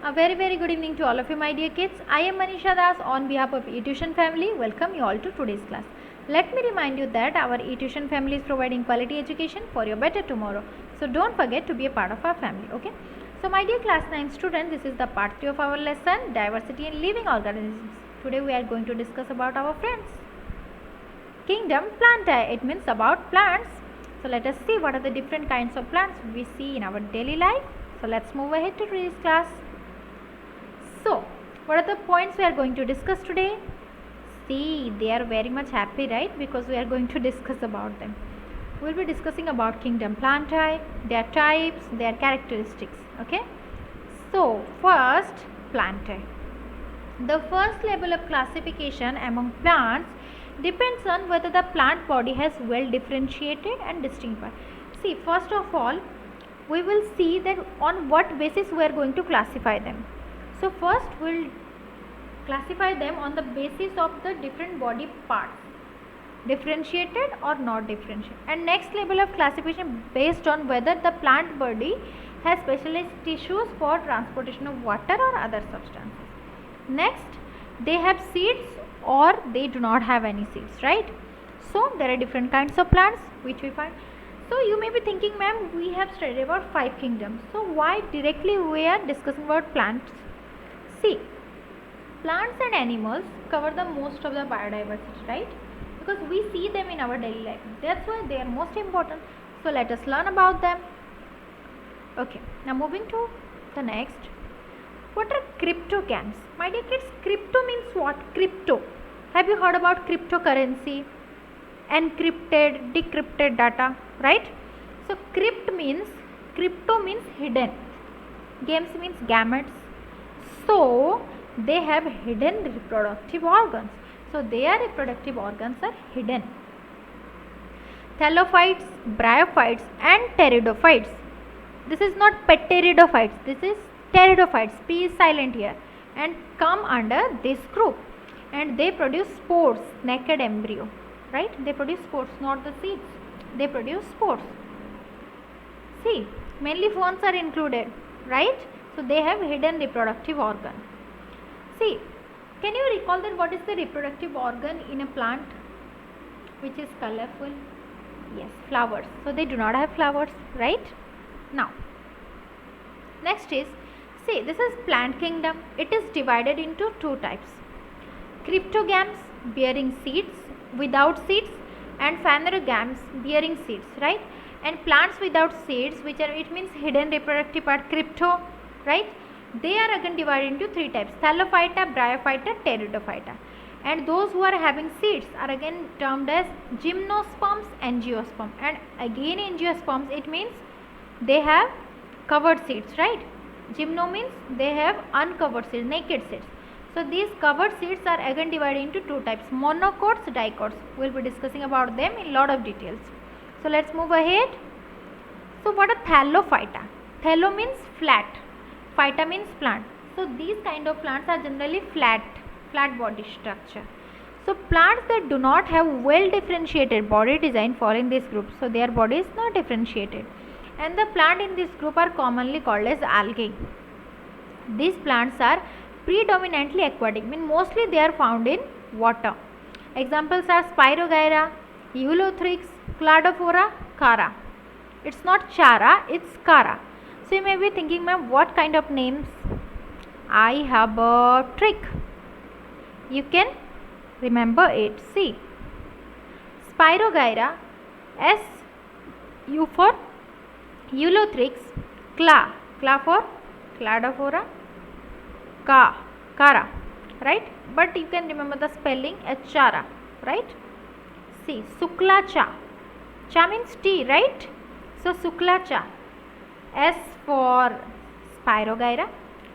A very good evening to all of you, my dear kids. I am Manisha Das on behalf of eTuition family. Welcome you all to today's class. Let me remind you that our eTuition family is providing quality education for your better tomorrow. So don't forget to be a part of our family. Okay. So my dear class 9 student, this is the part 3 of our lesson, diversity in living organisms. Today we are going to discuss about our friends. Kingdom Plantae. It means about plants. So let us see what are the different kinds of plants we see in our daily life. So let's move ahead to today's class. So, what are the points we are going to discuss today? See, they are very much happy, right? Because we are going to discuss about them. We will be discussing about Kingdom Plantae, their types, their characteristics. Okay. So, first, Plantae. The first level of classification among plants depends on whether the plant body has well differentiated and distinct parts. See, first of all, we will see that on what basis we are going to classify them. So first we'll classify them on the basis of the different body parts, differentiated or not differentiated, and next level of classification based on whether the plant body has specialized tissues for transportation of water or other substances. Next, they have seeds or they do not have any seeds, right? So there are different kinds of plants which we find. So you may be thinking, ma'am, we have studied about 5 kingdoms, so why directly we are discussing about plants? See, plants and animals cover the most of the biodiversity, right? Because we see them in our daily life. That's why they are most important. So let us learn about them. Okay, now moving to the next. What are cryptogams? My dear kids, crypto means what? Crypto. Have you heard about cryptocurrency? Encrypted, decrypted data, right? So crypto means hidden. Games means gametes. So they have hidden reproductive organs. So their reproductive organs are hidden. Thallophytes, bryophytes and pteridophytes. This is not pteridophytes, this is pteridophytes. P is silent here and come under this group. And they produce spores, naked embryo, right? They produce spores, not the seeds. They produce spores. See, mainly phones are included, right? So they have hidden reproductive organ. See, can you recall that what is the reproductive organ in a plant which is colorful? Yes, flowers. So they do not have flowers, right? Now, next is, see, this is plant kingdom. It is divided into 2 types. Cryptogams bearing seeds, without seeds, and phanerogams bearing seeds, right? And plants without seeds, which are, it means hidden reproductive part, crypto, right? They are again divided into 3 types: Thallophyta, Bryophyta, Pteridophyta. And those who are having seeds are again termed as gymnosperms, angiosperm. And again angiosperms, it means they have covered seeds, right? Gymno means they have uncovered seeds, naked seeds. So these covered seeds are again divided into 2 types: monocots, dicots. We will be discussing about them in lot of details. So let's move ahead. So what are Thallophyta? Thallo means flat, phyta means plant. So these kind of plants are generally flat body structure. So plants that do not have well differentiated body design fall in this group. So their body is not differentiated. And the plant in this group are commonly called as algae. These plants are predominantly aquatic, mean mostly they are found in water. Examples are Spirogyra, Eulothrix, Cladophora, Chara. It's not Chara, it's Chara. So you may be thinking, ma'am, what kind of names? I have a trick. You can remember it. See, Spirogyra, S, U for Eulothrix, Cla for Cladophora, Chara, right? But you can remember the spelling as Chara, right? See, Sukla Cha. Cha means tea, right? So Sukla Cha. S for Spirogyra,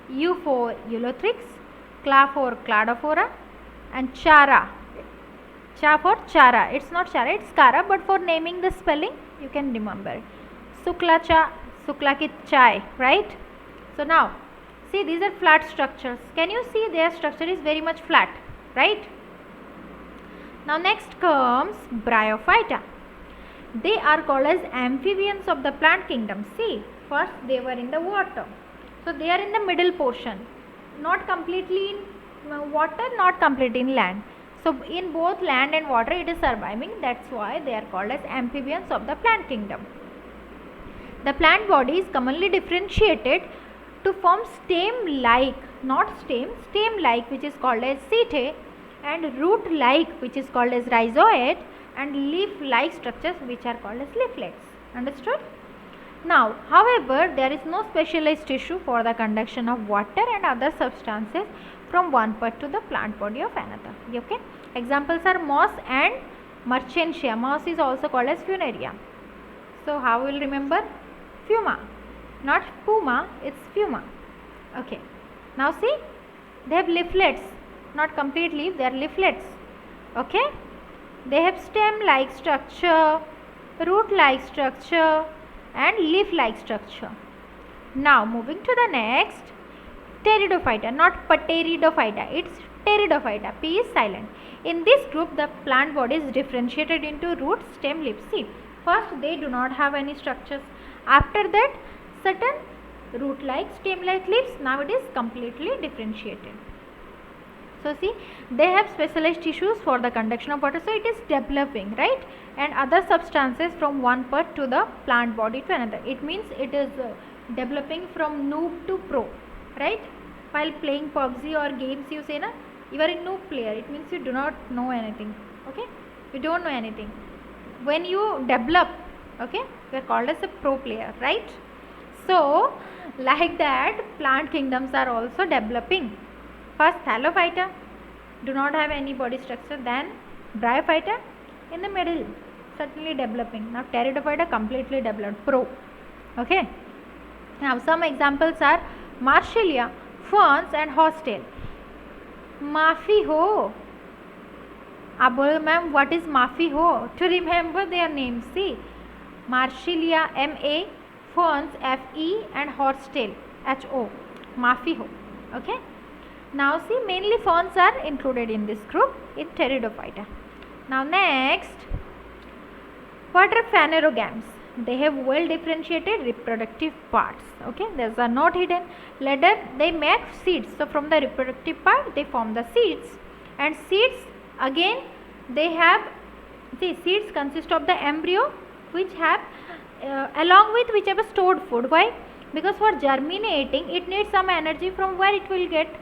U for Eulothrix, Cla for Cladophora, and Chara. Cha for Chara. It's not Chara, it's Chara, but for naming the spelling, you can remember it. Sukla Cha, Sukla ki chai, right? So now, see, these are flat structures. Can you see their structure is very much flat, right? Now next comes Bryophyta. They are called as amphibians of the plant kingdom. See, first they were in the water. So they are in the middle portion, not completely in water, not completely in land. So in both land and water it is surviving. That's why they are called as amphibians of the plant kingdom. The plant body is commonly differentiated to form stem-like, not stem-like, which is called as setae, and root-like, which is called as rhizoid, and leaf-like structures, which are called as leaflets. Understood? Now, however, there is no specialized tissue for the conduction of water and other substances from one part to the plant body of another. Okay? Examples are moss and Merchantia. Moss is also called as Funaria. So, how will remember? Fuma. Not puma, it's fuma. Okay. Now see, they have leaflets. Not complete leaf, they are leaflets. Okay. They have stem-like structure, root-like structure, and leaf-like structure. Now moving to the next, Pteridophyta, not Pteridophyta, it's Pteridophyta. P is silent. In this group, the plant body is differentiated into root, stem, leaf. See, first they do not have any structures. After that, certain root-like, stem-like leaves. Now it is completely differentiated. So see, they have specialized tissues for the conduction of water. So it is developing, right? And other substances from one part to the plant body to another. It means it is developing from noob to pro, right? While playing PUBG or games, you say na, you are a noob player. It means you do not know anything. Okay? You don't know anything. When you develop, okay, you are called as a pro player, right? So like that, plant kingdoms are also developing. First Thallophyta, do not have any body structure. Then Bryophyta, in the middle, certainly developing. Now Pteridophyta, completely developed, pro. Okay. Now some examples are Marsilia, ferns and horsetail. Mafi ho. आप बोलो ma'am what is Mafi ho? To remember their names. See, Marsilia, MA, ferns, FE, and horsetail, HO. Mafi ho. Okay. Now see, mainly ferns are included in this group in Pteridophyta. Now next, what are phanerogams? They have well differentiated reproductive parts. Okay, those are not hidden. Later they make seeds. So from the reproductive part they form the seeds, and seeds again they have, see, seeds consist of the embryo which have along with whichever stored food. Why? Because for germinating it needs some energy. From where it will get?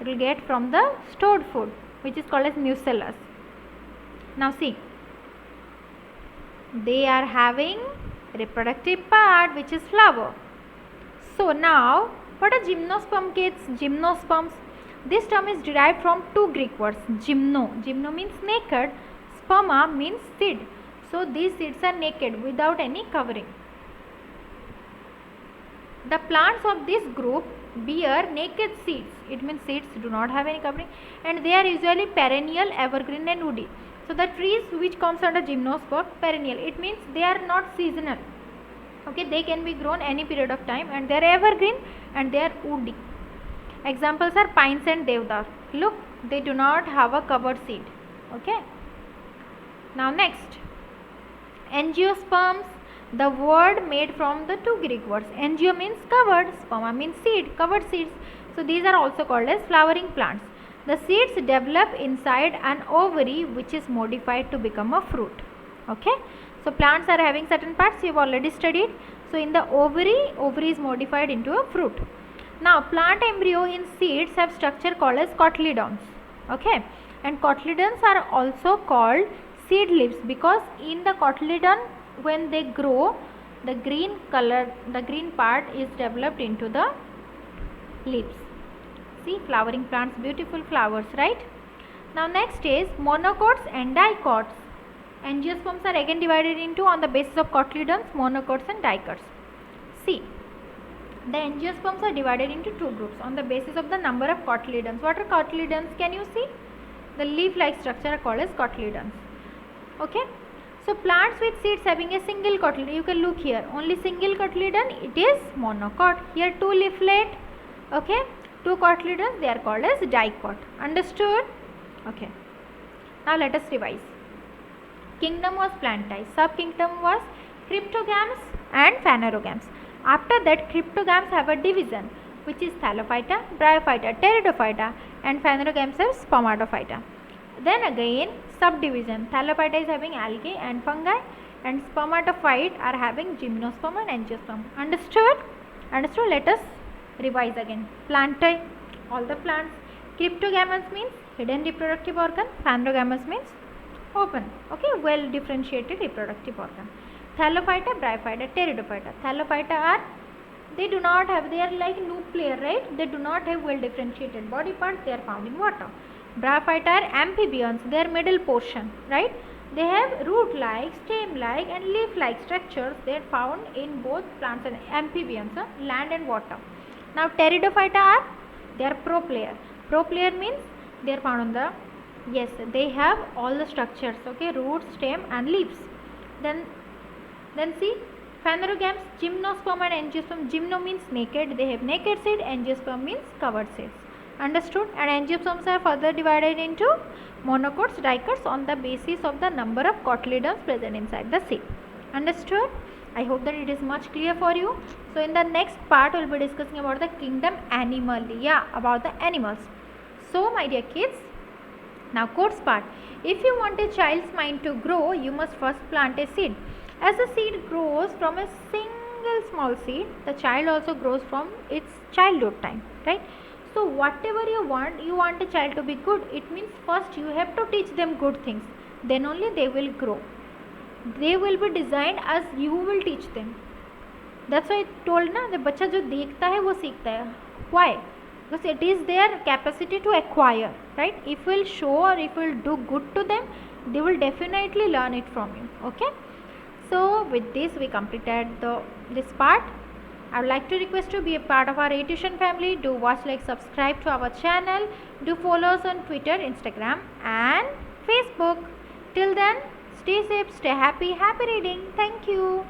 It will get from the stored food, which is called as mucellus. Now see, they are having reproductive part which is flower. So now, what are gymnosperm kids? Gymnosperms. This term is derived from two Greek words. Gymno. Gymno means naked. Sperma means seed. So these seeds are naked without any covering. The plants of this group bear naked seeds. It means seeds do not have any covering, and they are usually perennial, evergreen and woody. So the trees which comes under gymnosperm, perennial, it means they are not seasonal. Okay, they can be grown any period of time, and they are evergreen and they are woody. Examples are pines and devdar. Look, they do not have a covered seed. Okay. Now next, angiosperms. The word made from the two Greek words. Angio means covered, sperma means seed, covered seeds. So these are also called as flowering plants. The seeds develop inside an ovary which is modified to become a fruit. Okay. So plants are having certain parts you have already studied. So in the ovary is modified into a fruit. Now plant embryo in seeds have structure called as cotyledons. Okay. And cotyledons are also called seed leaves because in the cotyledon, when they grow, the green part is developed into the leaves. See, flowering plants, beautiful flowers, right? Now next is monocots and dicots. Angiosperms are again divided into, on the basis of cotyledons, monocots and dicots. See, the angiosperms are divided into two groups on the basis of the number of cotyledons. What are cotyledons? Can you see? The leaf-like structure are called as cotyledons. Okay. So plants with seeds having a single cotyledon, you can look here, only single cotyledon, it is monocot. Here two leaflet, okay, two cotyledons, they are called as dicot. Understood? Okay. Now let us revise. Kingdom was plantae, subkingdom was cryptogams and phanerogams. After that, cryptogams have a division. which is Thallophyta, Bryophyta, Pteridophyta, and Phanerogames are Spermatophyta. Then again subdivision, Thallophyta is having algae and fungi, and Spermatophyte are having gymnosperm and angiosperm. Understood? Understood? Let us revise again. Plantae, all the plants. Cryptogamous means hidden reproductive organ. Phanerogamous means open. Okay, well differentiated reproductive organ. Thallophyta, Bryophyta, Pteridophyta. Thallophyta are, they do not have, they are like nuclear, right? They do not have well differentiated body parts. They are found in water. Bryophyta are amphibians. Their middle portion, right? They have root-like, stem-like and leaf-like structures. They are found in both plants and amphibians, land and water. Now Pteridophyta are, they are proplayer. Proplayer means they are found on the, yes, they have all the structures, okay, root, stem and leaves. Then see, Phanerogames, gymnosperm and angiosperm. Gymno means naked, they have naked seed. Angiosperm means covered seeds. Understood? And angiosperms are further divided into monocots, dicots on the basis of the number of cotyledons present inside the seed. Understood? I hope that it is much clear for you. So in the next part we will be discussing about the kingdom Animalia, about the animals. So my dear kids, now quotes part. If you want a child's mind to grow, you must first plant a seed. As a seed grows from a single small seed, the child also grows from its childhood time, right? So whatever you want a child to be good, it means first you have to teach them good things, then only they will grow. They will be designed as you will teach them. That's why I told ना, the बच्चा जो देखता है वो सीखता है. Why? Because it is their capacity to acquire, right? If we'll show or if we'll do good to them, they will definitely learn it from you. Okay? So with this we completed this part. I would like to request to be a part of our eTuition family. Do watch, like, subscribe to our channel. Do follow us on Twitter, Instagram and Facebook. Till then, stay safe, stay happy, happy reading. Thank you.